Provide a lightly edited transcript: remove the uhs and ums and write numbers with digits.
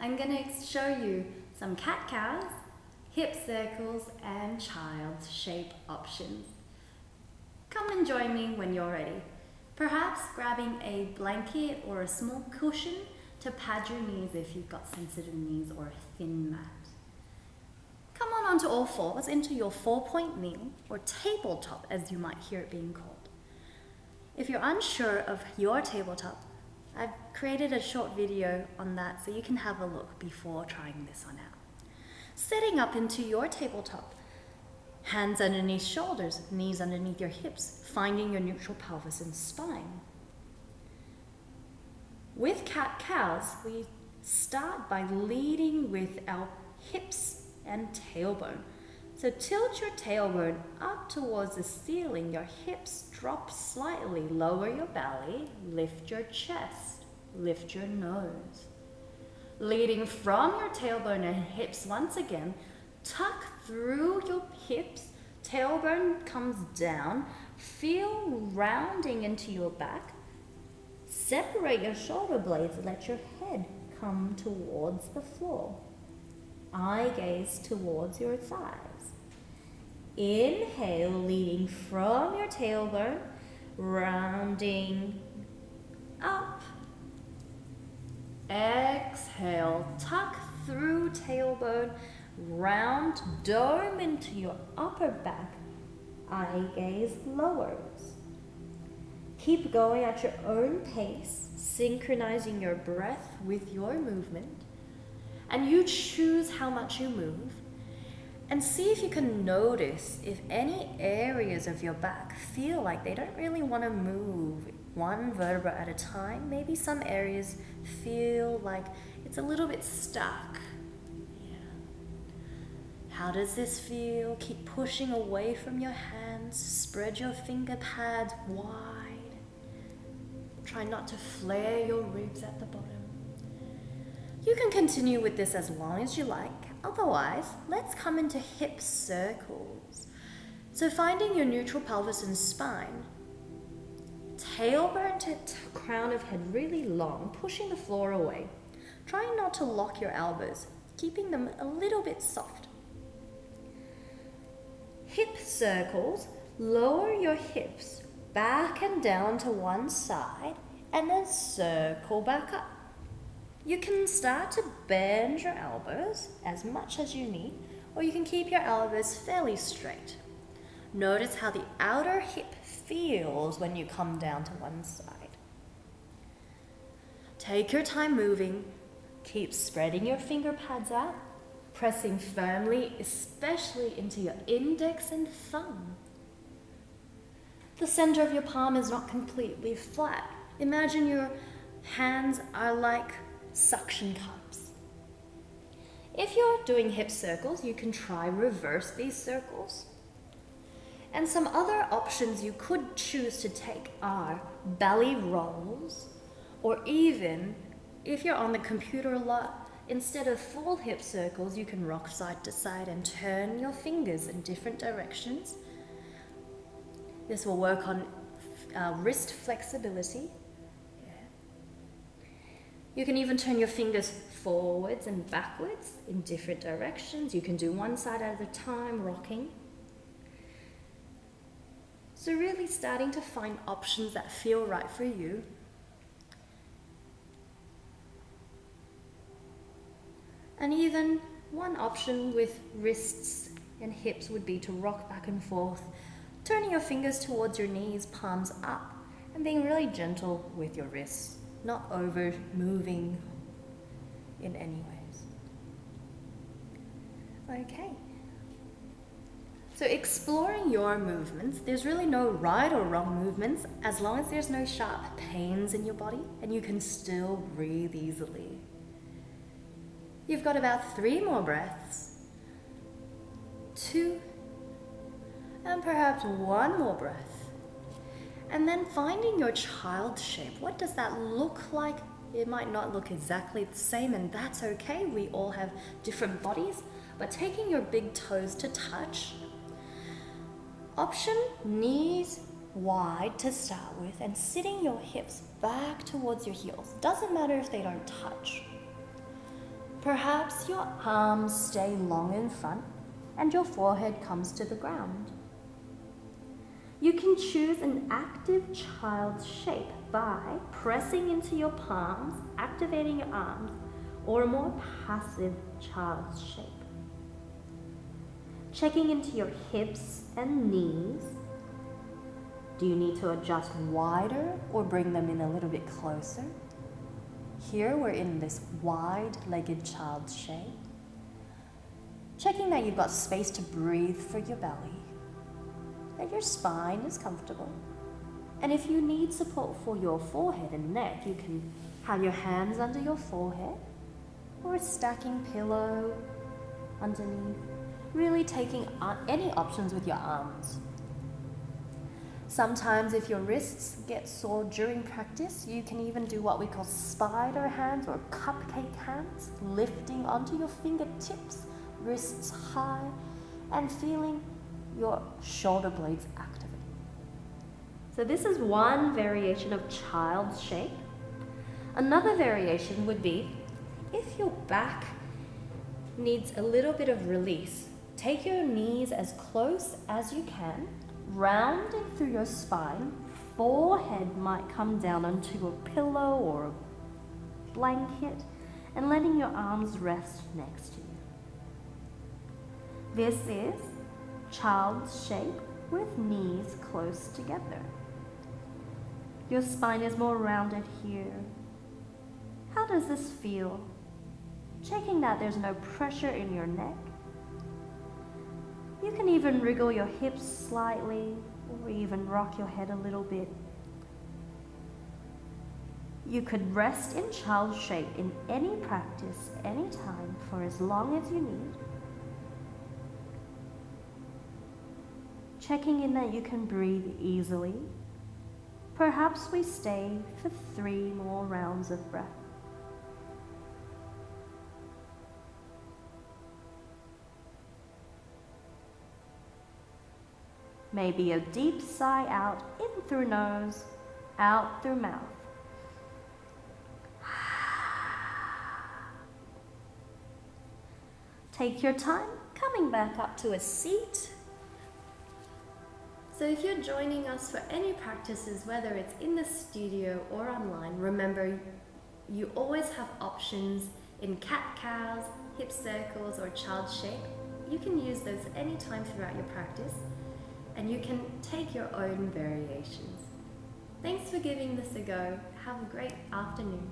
I'm going to show you some cat-cows, hip circles and child shape options. Come and join me when you're ready. Perhaps grabbing a blanket or a small cushion to pad your knees if you've got sensitive knees or a thin mat. Come on onto all fours into your 4-point kneel or tabletop as you might hear it being called. If you're unsure of your tabletop, I've created a short video on that so you can have a look before trying this one out. Setting up into your tabletop, hands underneath shoulders, knees underneath your hips, finding your neutral pelvis and spine. With cat-cows, we start by leading with our hips and tailbone. So tilt your tailbone up towards the ceiling, your hips drop slightly, lower your belly, lift your chest, lift your nose. Leading from your tailbone and hips once again, tuck through your hips, tailbone comes down, feel rounding into your back, separate your shoulder blades, let your head come towards the floor. Eye gaze towards your thighs. Inhale, leading from your tailbone, rounding up. Exhale, tuck through tailbone, round, dome into your upper back. Eye gaze lowers. Keep going at your own pace, synchronizing your breath with your movement. And you choose how much you move. And see if you can notice if any areas of your back feel like they don't really want to move one vertebra at a time. Maybe some areas feel like it's a little bit stuck. How does this feel? Keep pushing away from your hands. Spread your finger pads wide. Try not to flare your ribs at the bottom. You can continue with this as long as you like. Otherwise, let's come into hip circles. So finding your neutral pelvis and spine. Tailbone to crown of head really long, pushing the floor away. Try not to lock your elbows, keeping them a little bit soft. Hip circles, lower your hips back and down to one side and then circle back up. You can start to bend your elbows as much as you need, or you can keep your elbows fairly straight. Notice how the outer hip feels when you come down to one side. Take your time moving. Keep spreading your finger pads out, pressing firmly, especially into your index and thumb. The center of your palm is not completely flat. Imagine your hands are like suction cups. If you're doing hip circles, you can try reverse these circles. And some other options you could choose to take are belly rolls, or even if you're on the computer a lot, instead of full hip circles, you can rock side to side and turn your fingers in different directions. This will work on wrist flexibility. You can even turn your fingers forwards and backwards in different directions. You can do one side at a time, rocking. So really starting to find options that feel right for you. And even one option with wrists and hips would be to rock back and forth, turning your fingers towards your knees, palms up, and being really gentle with your wrists. Not over moving in any ways. Okay. So exploring your movements, there's really no right or wrong movements as long as there's no sharp pains in your body and you can still breathe easily. You've got about 3 more breaths, 2, and perhaps 1 more breath. And then finding your child shape. What does that look like? It might not look exactly the same, and that's okay. We all have different bodies. But taking your big toes to touch. Option knees wide to start with, and sitting your hips back towards your heels. Doesn't matter if they don't touch. Perhaps your arms stay long in front and your forehead comes to the ground. You can choose an active child's shape by pressing into your palms, activating your arms, or a more passive child's shape. Checking into your hips and knees. Do you need to adjust wider or bring them in a little bit closer? Here we're in this wide-legged child's shape. Checking that you've got space to breathe for your belly, that your spine is comfortable. And if you need support for your forehead and neck, you can have your hands under your forehead or a stacking pillow underneath, really taking any options with your arms. Sometimes if your wrists get sore during practice, you can even do what we call spider hands or cupcake hands, lifting onto your fingertips, wrists high, and feeling your shoulder blades activate. So this is one variation of child's shape. Another variation would be if your back needs a little bit of release, take your knees as close as you can, rounding through your spine. Forehead might come down onto a pillow or a blanket, and letting your arms rest next to you. This is child's shape with knees close together. Your spine is more rounded here. How does this feel? Checking that there's no pressure in your neck. You can even wriggle your hips slightly or even rock your head a little bit. You could rest in child's shape in any practice, anytime, for as long as you need. Checking in that you can breathe easily. Perhaps we stay for 3 more rounds of breath. Maybe a deep sigh out, in through nose, out through mouth. Take your time coming back up to a seat. So if you're joining us for any practices, whether it's in the studio or online, remember you always have options in cat-cows, hip circles, or child shape. You can use those anytime throughout your practice, and you can take your own variations. Thanks for giving this a go. Have a great afternoon.